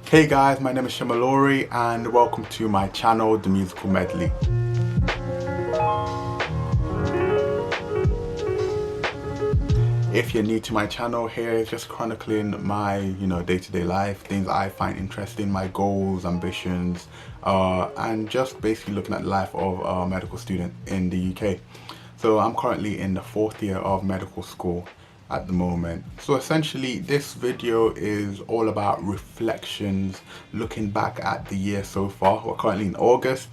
Hey guys, my name is Shemalori and welcome to my channel, The Musical Medley. If you're new to my channel, here is just chronicling my, day-to-day life, things I find interesting, my goals, ambitions, and just basically looking at the life of a medical student in the UK. So I'm currently in the 4th year of medical school at the moment. So essentially this video is all about reflections, looking back at the year so far. We're currently in August,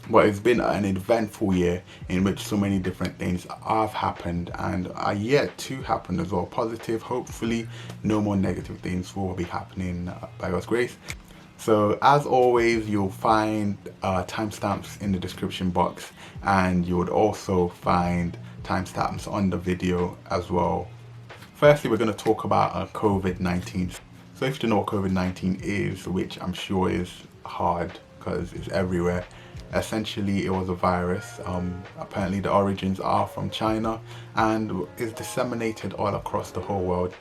but it's been an eventful year in which so many different things have happened and are yet to happen as well. Positive, hopefully no more negative things will be happening by God's grace. So as always, you'll find timestamps in the description box, and you would also find timestamps on the video as well. Firstly, we're going to talk about COVID-19. So if you don't know what COVID-19 is, which I'm sure is hard because it's everywhere, essentially it was a virus. Apparently the origins are from China and is disseminated all across the whole world.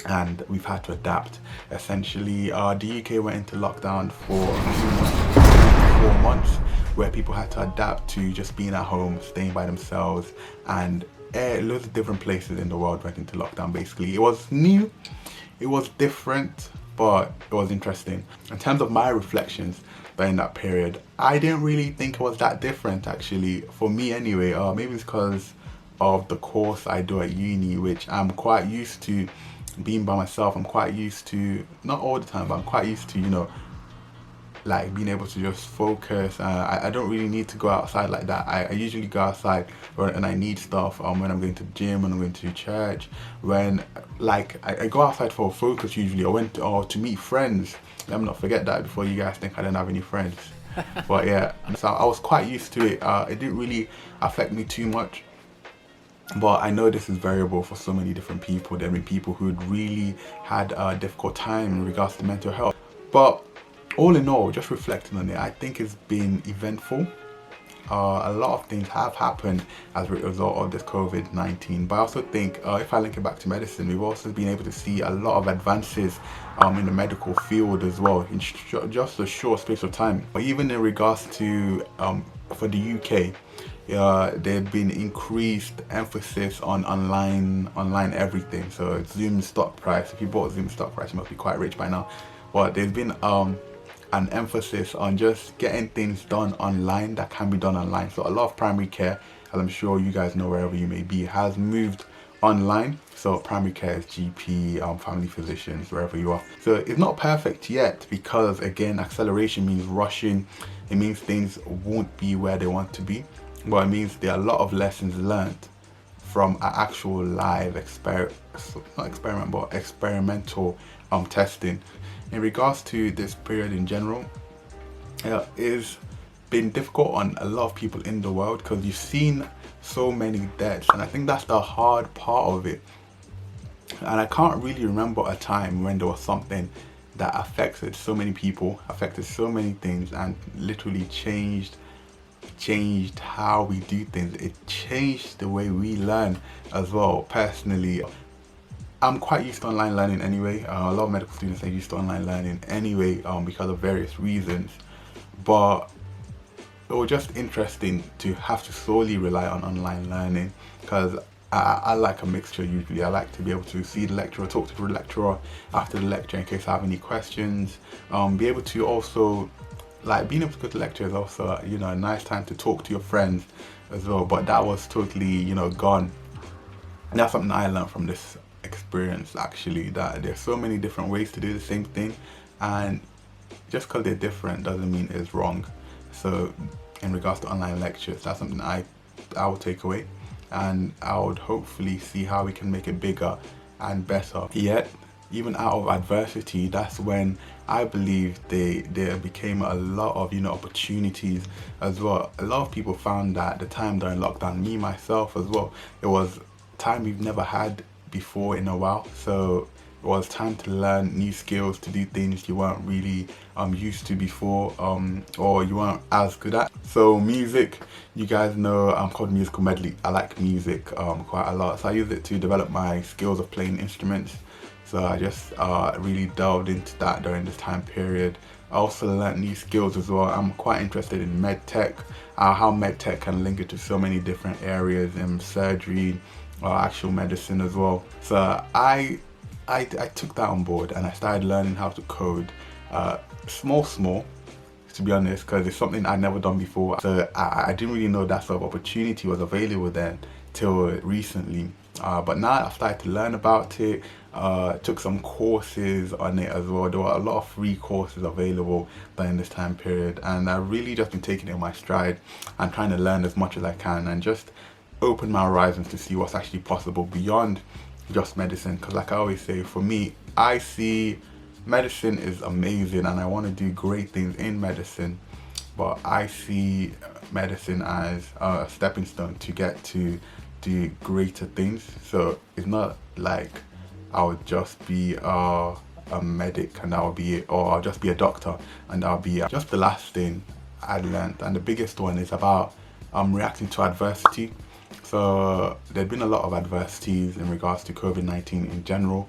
And we've had to adapt. Essentially, the UK went into lockdown for 4 months, where people had to adapt to just being at home, staying by themselves, and loads of different places in the world went into lockdown. Basically, it was new, it was different, but it was interesting. In terms of my reflections during that period, I didn't really think it was that different, actually, for me anyway. Maybe it's because of the course I do at uni, which I'm quite used to being by myself. I'm quite used to, not all the time, but I'm quite used to, like being able to just focus. I don't really need to go outside like that. I usually go outside when I need stuff, when I'm going to the gym, when I'm going to church, when I go outside for a focus usually, or to meet friends. Let me not forget that before you guys think I don't have any friends. But yeah, so I was quite used to it. It didn't really affect me too much. But I know this is variable for so many different people. There have been people who really had a difficult time in regards to mental health. But all in all, just reflecting on it, I think it's been eventful. A lot of things have happened as a result of this COVID-19. But I also think, if I link it back to medicine, we've also been able to see a lot of advances in the medical field as well in just a short space of time. But even in regards to, for the UK, there's been increased emphasis on online everything. So Zoom stock price, if you bought Zoom stock price, you must be quite rich by now. But there's been an emphasis on just getting things done online that can be done online. So a lot of primary care, as I'm sure you guys know wherever you may be, has moved online. So primary care is GP, family physicians, wherever you are. So it's not perfect yet because, again, acceleration means rushing. It means things won't be where they want to be. But it means there are a lot of lessons learned from an actual live experimental testing. In regards to this period in general, it's been difficult on a lot of people in the world because you've seen so many deaths, and I think that's the hard part of it. And I can't really remember a time when there was something that affected so many people, affected so many things, and literally changed how we do things. It changed the way we learn as well. Personally, I'm quite used to online learning anyway. A lot of medical students are used to online learning anyway because of various reasons. But it was just interesting to have to solely rely on online learning because I like a mixture usually. I like to be able to see the lecturer, talk to the lecturer after the lecture in case I have any questions. Be able to also, being able to go to lecture is also, a nice time to talk to your friends as well. But that was totally, gone. And that's something I learned from this experience, actually, that there's so many different ways to do the same thing, and just because they're different doesn't mean it's wrong. So in regards to online lectures, that's something I will take away, and I would hopefully see how we can make it bigger and better. Yet even out of adversity, that's when I believe there became a lot of opportunities as well. A lot of people found that the time during lockdown, me myself as well, it was time we've never had before in a while. So it was time to learn new skills, to do things you weren't really used to before, or you weren't as good at. So music, you guys know I'm called Musical Medley. I like music quite a lot, so I use it to develop my skills of playing instruments. So I just really delved into that during this time period. I also learned new skills as well. I'm quite interested in med tech, how med tech can link it to so many different areas in surgery or actual medicine as well. So I took that on board and I started learning how to code, small, to be honest, because it's something I'd never done before. So I didn't really know that sort of opportunity was available then till recently. But now I've started to learn about it, took some courses on it as well. There were a lot of free courses available during this time period, and I've really just been taking it in my stride and trying to learn as much as I can and just open my horizons to see what's actually possible beyond just medicine. Because like I always say, for me, I see medicine is amazing and I want to do great things in medicine, but I see medicine as a stepping stone to get to do greater things. So it's not like I would just be a medic and that would be it, or I'll just be a doctor and that'll be it. Just the last thing I learned, and the biggest one, is about reacting to adversity. So there've been a lot of adversities in regards to COVID-19 in general.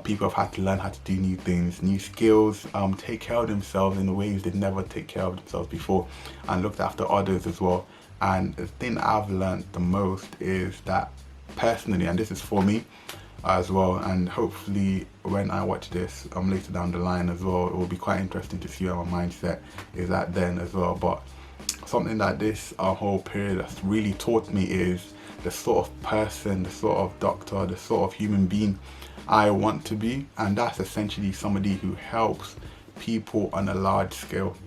People have had to learn how to do new things, new skills, take care of themselves in ways they'd never take care of themselves before, and looked after others as well. And the thing I've learned the most is that personally, and this is for me as well, and hopefully when I watch this later down the line as well, it will be quite interesting to see where my mindset is at then as well. But something that this whole period has really taught me is the sort of person, the sort of doctor, the sort of human being I want to be, and that's essentially somebody who helps people on a large scale.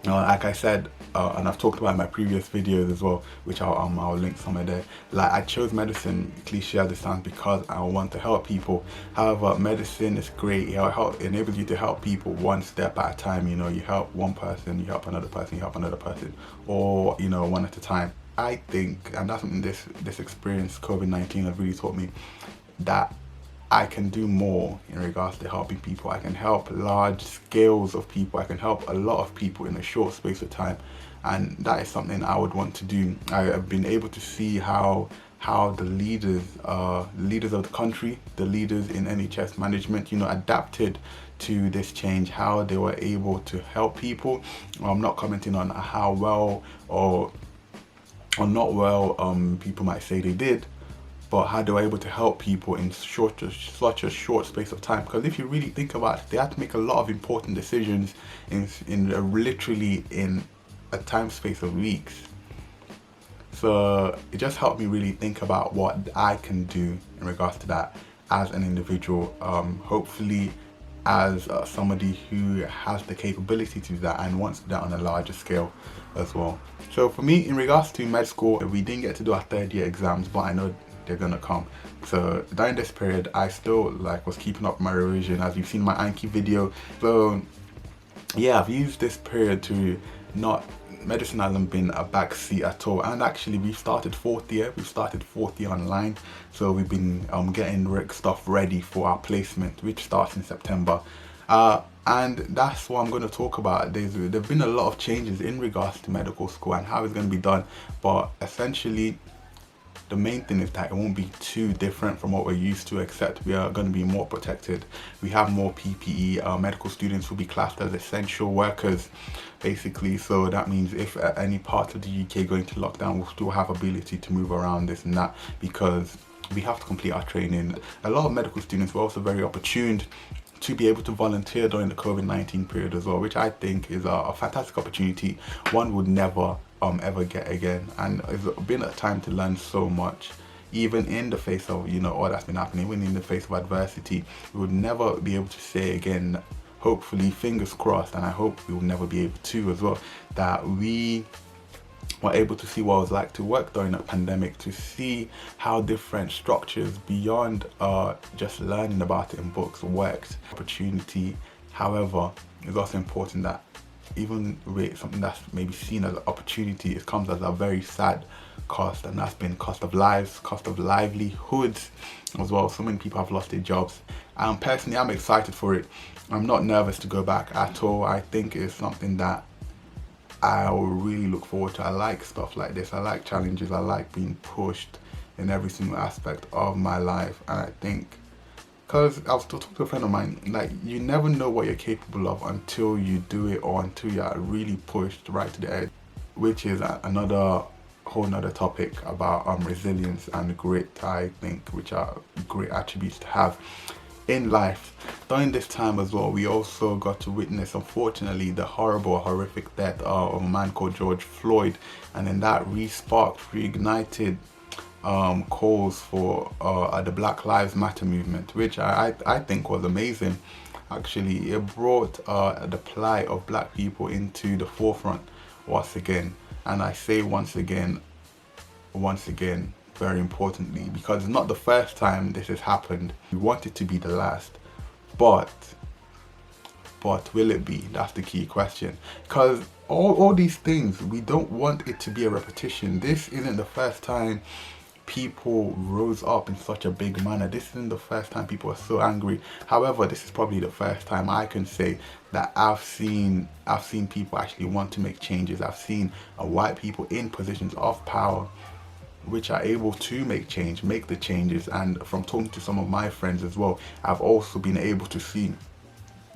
Like I said, and I've talked about in my previous videos as well, which I'll link somewhere there. Like, I chose medicine, cliche as it sounds, because I want to help people. However, medicine is great. It enables you to help people one step at a time. You know, you help one person, you help another person, you help another person, or you know, one at a time. I think, and that's something this experience, COVID-19, has really taught me, that I can do more in regards to helping people. I can help large scales of people. I can help a lot of people in a short space of time, and that is something I would want to do. I have been able to see how the leaders of the country, the leaders in NHS management, you know, adapted to this change, how they were able to help people. I'm not commenting on how well or not well people might say they did, but how they were able to help people in such a short space of time. Because if you really think about it, they had to make a lot of important decisions literally in a time space of weeks. So it just helped me really think about what I can do in regards to that as an individual, hopefully as somebody who has the capability to do that and wants to do that on a larger scale as well. So for me, in regards to med school, we didn't get to do our third year exams, but I know they're gonna come. So during this period, I still was keeping up my revision, as you've seen my Anki video. So yeah, I've used this period to medicine hasn't been a backseat at all. And actually, we've started fourth year online. So we've been getting stuff ready for our placement, which starts in September. And that's what I'm going to talk about. There've been a lot of changes in regards to medical school and how it's going to be done, but essentially the main thing is that it won't be too different from what we're used to, except we are going to be more protected. We have more PPE. Our medical students will be classed as essential workers, basically. So that means if at any part of the UK going to lockdown, we'll still have ability to move around this and that, because we have to complete our training. A lot of medical students were also very opportuned to be able to volunteer during the COVID-19 period as well, which I think is a fantastic opportunity one would never ever get again. And it's been a time to learn so much, even in the face of, you know, all that's been happening, even in the face of adversity. We would never be able to say again, hopefully, fingers crossed, and I hope we will never be able to as well, that we were able to see what it was like to work during a pandemic, to see how different structures beyond just learning about it in books worked. Opportunity, however, it's also important that even with something that's maybe seen as an opportunity, it comes as a very sad cost, and that's been cost of lives, cost of livelihoods as well. So many people have lost their jobs, and personally, I'm excited for it. I'm not nervous to go back at all. I think it's something that I will really look forward to. I like stuff like this. I like challenges. I like being pushed in every single aspect of my life, and I think Because I was talking to a friend of mine, like, you never know what you're capable of until you do it, or until you're really pushed right to the edge, which is another whole nother topic about resilience and grit, I think, which are great attributes to have in life. During this time as well, we also got to witness, unfortunately, the horrific death of a man called George Floyd, and then that reignited calls for the Black Lives Matter movement, which I think was amazing. Actually, it brought the plight of black people into the forefront once again. And I say once again, very importantly, because it's not the first time this has happened. We want it to be the last, but will it be? That's the key question. Because all these things, we don't want it to be a repetition. This isn't the first time people rose up in such a big manner. This isn't the first time people are so angry. However, this is probably the first time I can say that I've seen people actually want to make changes. I've seen white people in positions of power which are able to make the changes. And from talking to some of my friends as well, I've also been able to see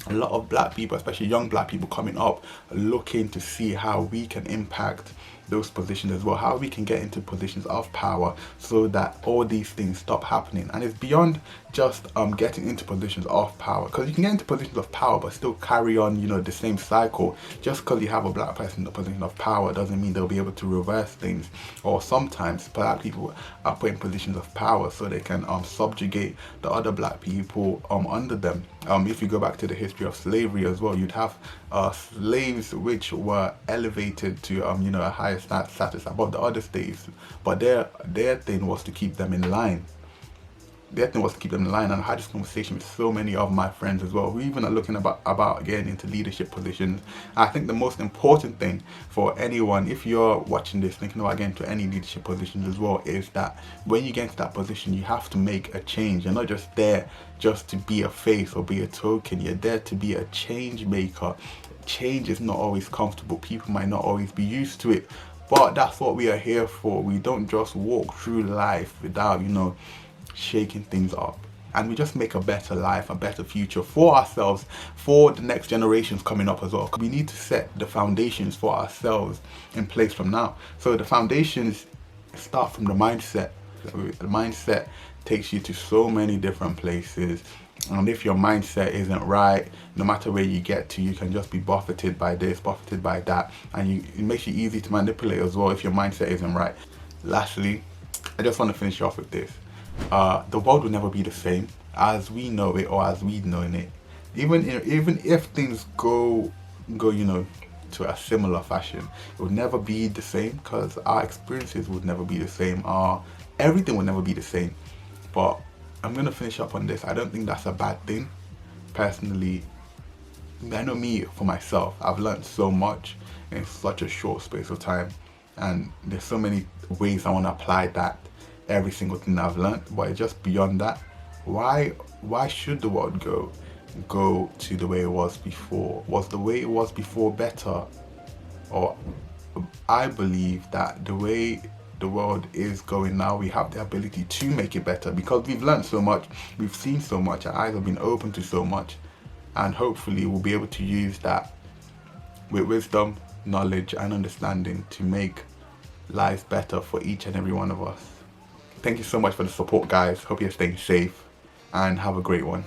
a lot of black people, especially young black people, coming up looking to see how we can impact those positions as well, how we can get into positions of power so that all these things stop happening. And it's beyond just getting into positions of power, because you can get into positions of power but still carry on, the same cycle. Just because you have a black person in a position of power doesn't mean they'll be able to reverse things. Or sometimes black people are put in positions of power so they can subjugate the other black people under them. If you go back to the history of slavery as well, you'd have slaves which were elevated to a higher status above the other slaves, but their thing was to keep them in line. And I had this conversation with so many of my friends as well, who even are looking about getting into leadership positions. I think the most important thing for anyone, if you're watching this thinking about getting into any leadership positions as well, is that when you get into that position, you have to make a change. You're not just there just to be a face or be a token. You're there to be a change maker. Change is not always comfortable. People might not always be used to it, but that's what we are here for. We don't just walk through life without shaking things up, and we just make a better life, a better future for ourselves, for the next generations coming up as well. We need to set the foundations for ourselves in place from now. So the foundations start from the mindset. The mindset takes you to so many different places, and if your mindset isn't right, no matter where you get to, you can just be buffeted by this, buffeted by that, and it makes you easy to manipulate as well if your mindset isn't right. Lastly, I just want to finish off with this. The world will never be the same as we know it, or as we've known it. Even if things go to a similar fashion, it will never be the same, because our experiences would never be the same. Everything will never be the same. But I'm gonna finish up on this. I don't think that's a bad thing. Personally, I know me, for myself, I've learned so much in such a short space of time, and there's so many ways I want to apply that. Every single thing I've learned, but it's just beyond that. Why should the world go to the way it was before? Was the way it was before better? Or I believe that the way the world is going now, we have the ability to make it better, because we've learned so much, we've seen so much, our eyes have been open to so much, and hopefully we'll be able to use that with wisdom, knowledge and understanding to make lives better for each and every one of us. Thank you so much for the support, guys. Hope you're staying safe and have a great one.